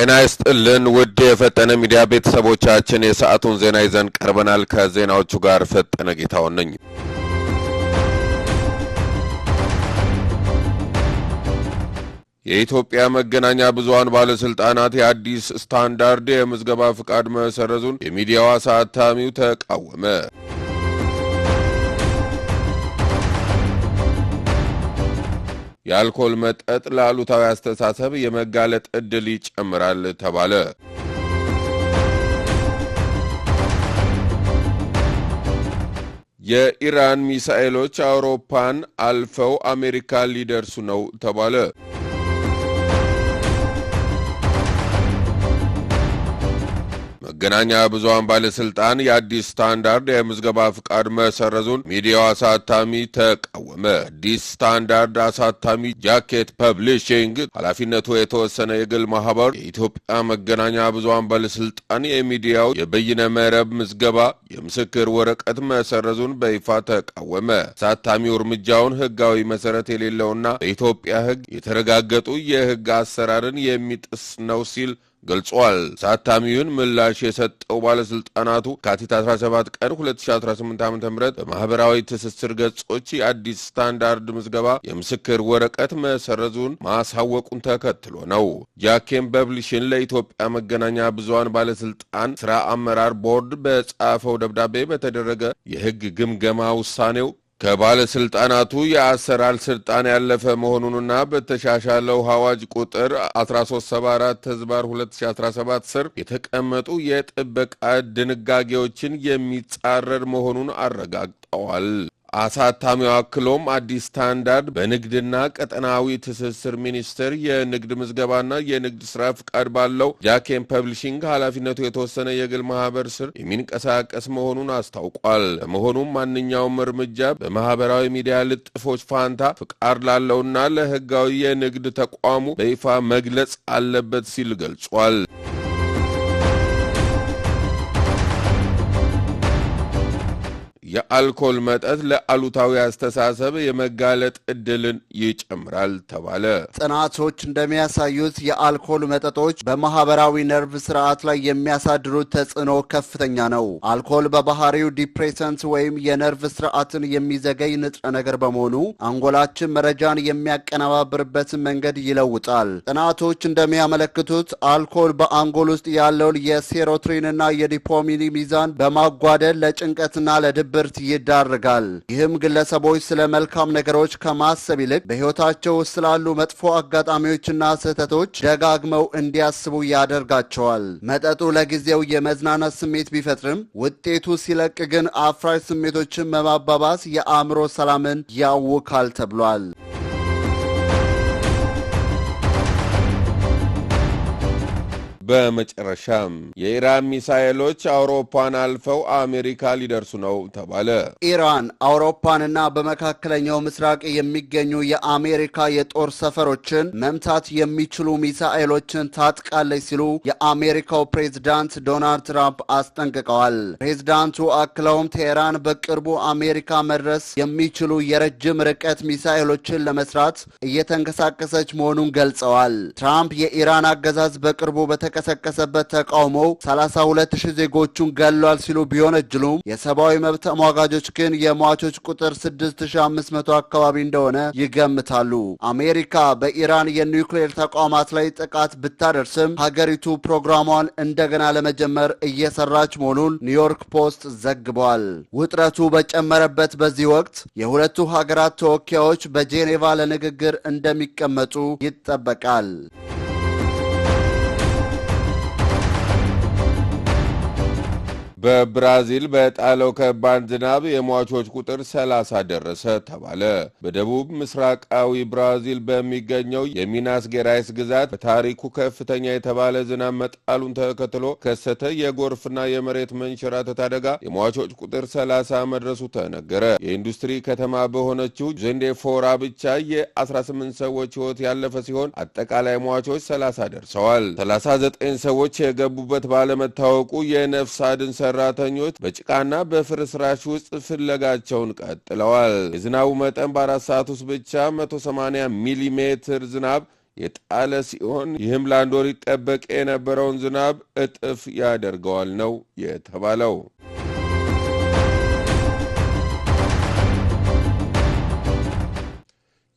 ጤና ይስጥልን ውድ የፈጠነ ሚዲያ ቤተሰቦቻችን የሰዓቱን ዜና ይዘን ቀርበናል ከዜናዎቹ ጋር ፈጠነ ጌታው ነኝ የኢትዮጵያ መገናኛ ብዙሃን ባለስልጣናት የአዲስ ስታንዳርድ የምዝገባ ፍቃድ መሰረዙን የሚዲያው አሳታሚው ተቃወመ የአልኮል መጠጥ ለአሉታዊ አስተሳሰብ የመጋለጥ እድል ይጨምራል ተባለ የኢራን ሚሳኤሎች አውሮፓን አልፈው አሜሪካ ሊደርሱ ነው ተባለ መገናኛ ብዙሃን ባለስልጣን የአዲስ ስታንዳርድ የምዝገባ ፍቃድ መሰረዙን ሚዲያው አሳታሚ ተቃወመ አዲስ ስታንዳርድ አሳታሚ ጃኬት ፐብሊሺንግ ኃላፊነቱ የተወሰነ የግል ማህበር የኢትዮጵያ መገናኛ ብዙሃን ባለስልጣን የሚዲያው የበይነ መረብ ምዝገባ የምስክር ወረቀት መሰረዙን በይፋ ተቃወመ አሳታሚው እርምጃውን ህጋዊ መሰረት የሌለውና በኢትዮጵያ ህግ የተረጋገጡ የህግ አሰራርን የሚጥስ ነው ሲል ገልጿል ሳታሚውን ምላሽ የሰጠው ባለስልጣናቱ ካቲት 17 ቀን 2018 ዓ.ም በማህበራዊ ትስስር ገጾች የአዲስ ስታንዳርድ ምዝገባ የምስክር ወረቀት መሰረዙን ማሳወቁን ተከትሎ ነው ጃኬት ፐብሊሺንግ ለኢትዮጵያ መገናኛ ብዙሃን ባለስልጣን ስራ አመራር ቦርድ በጻፈው ደብዳቤ በተደረገ የህግ ግምገማ ውሳኔው ከባለስልጣናቱ የአሰራር ስልጣን ያለፈ መሆኑንና በተሻሻለው አዋጅ ቁጥር 1374/2017 ስር የተቀመጡ የጥበቃ ድንጋጌዎችን የሚጻረር መሆኑን አረጋግጠዋል አሳታሚው አክሎም አዲስ ስታንዳርድ በንግድና ቀጠናዊ ትስስር ሚኒስቴር የንግድ ምዝገባና የንግድ ስራ ፍቃድ ባለው ጃኬት ፐብሊሺንግ ኃላፊነቱ የተወሰነ የግል ማህበር ስር የሚንቀሳቀስ መሆኑን አስታውቋል በመሆኑም ማንኛውም እርምጃ በማህበራዊ ሚዲያ ልጥፎች ፋንታ ፍቃድ ላለውና ለህጋዊ የንግድ ተቋሙ በይፋ መግለጽ አለበት ሲል ገልጿል የአልኮል መጠጥ ለአሉታዊ አስተሳሰብ የመጋለጥ እድልን ይጨምራል ተባለ ጥናቶች እንደሚያሳዩት የአልኮል መጠጦች በማህበራዊ ነርቭ ስርዓት ላይ የሚያሳድሩት ተጽዕኖ ከፍተኛ ነው አልኮል በባህሪው ዲፕሬሰንት ወይም የነርቭ ስርዓትን የሚዘገይ ንጥረ ነገር በመሆኑ አንጎላችን መረጃን የሚያቀነባብርበት መንገድ ይለውጣል ጥናቶች እንደሚያመለክቱት አልኮል በአንጎል ውስጥ ያለውን የሴሮቶኒንና የዶፓሚን ሚዛን በማጓደል ለጭንቀትና ለድብርት ይዳርጋል ይህም ግለሰቦች ስለ መልካም ነገሮች ከማሰብ ይልቅ በህይወታቸው ስላሉ መጥፎ አጋጣሚዎችና ስህተቶች ደጋግመው እንዲያስቡ ያደርጋቸዋል መጠጡ ለጊዜው የመዝናናት ስሜት ቢፈጥርም ውጤቱ ሲለቅ ግን አፍራሽ ስሜቶችን በማባባስ የአእምሮ ሰላምን ያውካል ተብሏል በመጨረሻም የኢራን ሚሳኤሎች አውሮፓን አልፈው አሜሪካ ሊደርሱ ነው ተባለ ኢራን አውሮፓንና በመካከለኛው ምስራቅ የሚገኙ የአሜሪካ የጦር ሰፈሮችን መምታት የሚችሉ ሚሳኤሎችን ታጥቃለች ሲሉ የአሜሪካው ፕሬዝዳንት ዶናልድ ትራምፕ አስጠንቅቀዋል ፕሬዝዳንቱ አክለውም ቴህራን በቅርቡ አሜሪካ መድረስ የሚችሉ የረጅም ርቀት ሚሳኤሎችን ለመስራት እየተንቀሳቀሰች መሆኑን ገልጸዋል ትራምፕ የኢራን አገዛዝ በቅርቡ ከሰከሰበት ተቃውሞ 32000 ዜጎቹን ገሏል ሲሉ ቢሆነጅሉም የሰብአዊ መብት ተሟጋቾች ግን የሟቾች ቁጥር 6500 አካባቢ እንደሆነ ይገምታሉ አሜሪካ በኢራን የኒውክሌር ተቋማት ላይ ጥቃት ብታደርስም ሀገሪቱ ፕሮግራሟን እንደገና ለመጀመር እየሰራች መሆኑን ኒውዮርክ ፖስት ዘግቧል ውጥረቱ በጨመረበት በዚህ ወቅት የሁለቱ ሀገራት ተወካዮች በጄኔቫ ለንግግር እንደሚቀመጡ ይጠበቃል በብራዚል በጣለው ከባድ ዝናብ የሟቾች ቁጥር 30 ደረሰ ተባለ በደቡብ ምስራቃዊ ብራዚል በሚገኘው የሚናስ ጌራይስ ግዛት በታሪኩ ከፍተኛ የተባለ ዝናብ መጣሉን ተከትሎ ከሰተ የጎርፍና የመሬት መንሸራተት አደጋ የሟቾች ቁጥር 30 መድረሱ ተነገረ የኢንዱስትሪ ከተማ በሆነችው ዜንዴፎራ ብቻ የ18 ሰዎች ህይወት ያለፈ ሲሆን አጠቃላይ ሟቾች 30 ደርሰዋል 39 ሰዎች የገቡበት ባለመታወቁ የነፍስ አድን ሰራተኞች በጭቃና በፍርስራሽ ውስጥ ፍለጋቸውን ቀጥለዋል የዝናቡ መጠን በ4 ሰዓት ውስጥ ብቻ 180 ሚሊ ሜትር ዝናብ የጣለ ሲሆን ይህም ለአንድ ወር ይጠበቅ የነበረውን ዝናብ እጥፍ ያደርገዋል ነው የተባለው።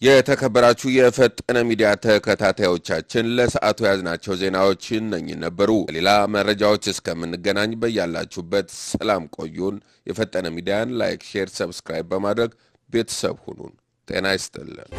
የተከበራችሁ የፈጠነ ሚዲያ ተከታታዮቻችን ለሰዓቱ ያዝናቸው ዜናዎች እነኚህ ነበሩ። ሌላ መረጃዎች እስከምንገናኝ በያላችሁበት ሰላም ቆዩን። የፈጠነ ሚዲያን ላይክ፣ ሼር፣ ሰብስክራይብ በማድረግ ቤተሰብ ሁኑን። ጤና ይስጥልን።